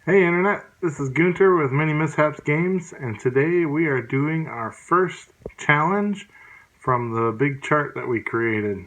Hey Internet, this is Gunter with MiniMishaps Games, and today we are doing our first challenge from the big chart that we created.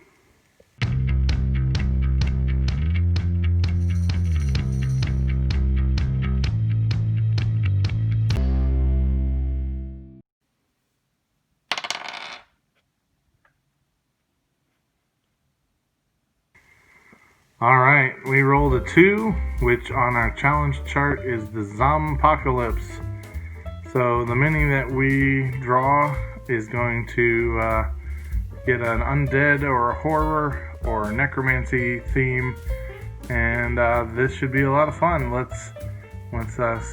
Alright, we rolled a 2, which on our challenge chart is the Zombpocalypse. So the mini that we draw is going to get an undead or a horror or necromancy theme, and this should be a lot of fun. Let's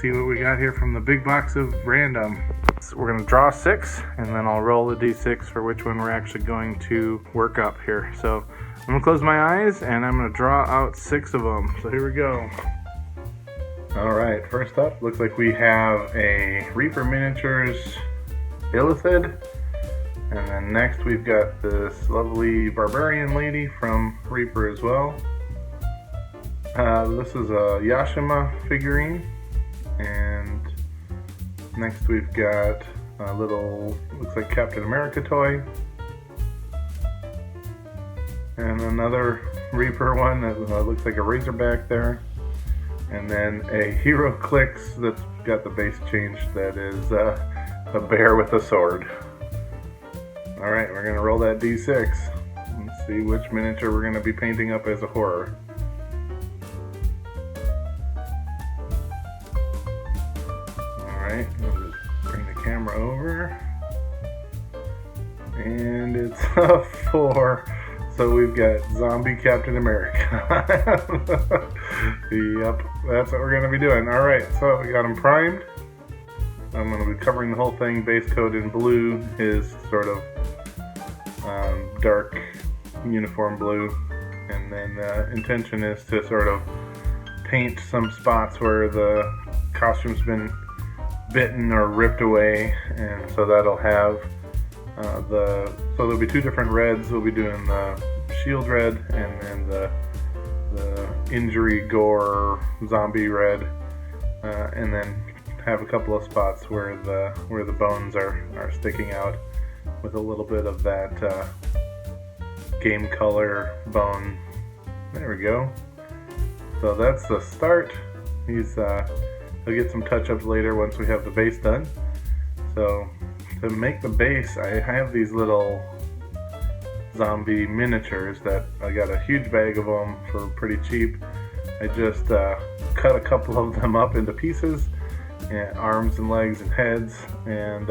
see what we got here from the big box of random. So we're going to draw 6, and then I'll roll the d6 for which one we're actually going to work up here. So I'm going to close my eyes, and I'm going to draw out 6 of them. So here we go. Alright, first up, looks like we have a Reaper Miniatures Illithid. And then next we've got this lovely Barbarian Lady from Reaper as well. This is a Yashima figurine. And next we've got a little, looks like Captain America toy. And another Reaper one that looks like a Razorback there. And then a Hero Clicks that's got the base changed that is a bear with a sword. Alright, we're going to roll that d6 and see which miniature we're going to be painting up as a horror. Alright, we'll just bring the camera over. And it's a 4. So we've got Zombie Captain America. Yep, that's what we're going to be doing. Alright, so we got him primed. I'm going to be covering the whole thing, base coat in blue, his sort of dark uniform blue. And then the intention is to sort of paint some spots where the costume's been bitten or ripped away. And so that'll have so there'll be 2 different reds. We'll be doing the shield red and then the injury gore zombie red, and then have a couple of spots where the bones are sticking out with a little bit of that game color bone. There we go. So that's the start. He'll get some touch-ups later once we have the base done. So to make the base, I have these little zombie miniatures that I got a huge bag of them for pretty cheap. I just cut a couple of them up into pieces, and arms and legs and heads, and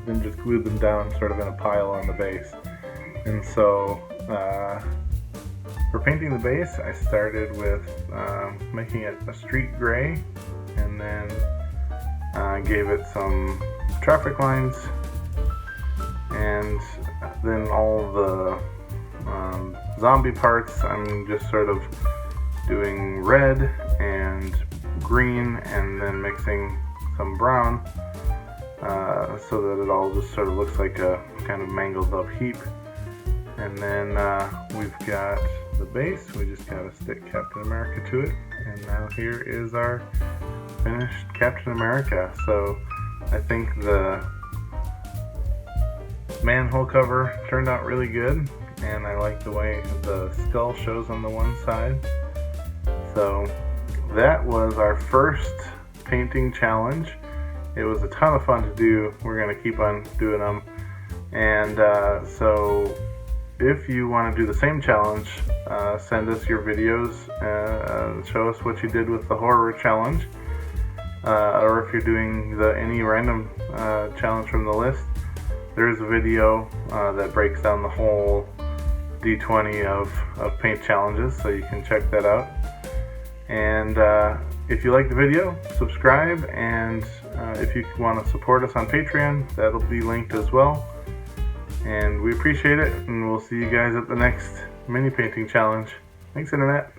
then just glued them down sort of in a pile on the base. And so for painting the base, I started with making it a street gray, and then gave it some traffic lines, and then all the zombie parts I'm just sort of doing red and green and then mixing some brown so that it all just sort of looks like a kind of mangled up heap. And then we've got the base. We just gotta stick Captain America to it, and now here is our finished Captain America. So I think the manhole cover turned out really good, and I like the way the skull shows on the one side. So that was our first painting challenge. It was a ton of fun to do. We're going to keep on doing them. And so if you want to do the same challenge, send us your videos, show us what you did with the horror challenge. Or if you're doing any random challenge from the list, there is a video that breaks down the whole D20 of paint challenges, so you can check that out. And if you like the video, subscribe, and if you want to support us on Patreon, that'll be linked as well. And we appreciate it, and we'll see you guys at the next mini painting challenge. Thanks, Internet.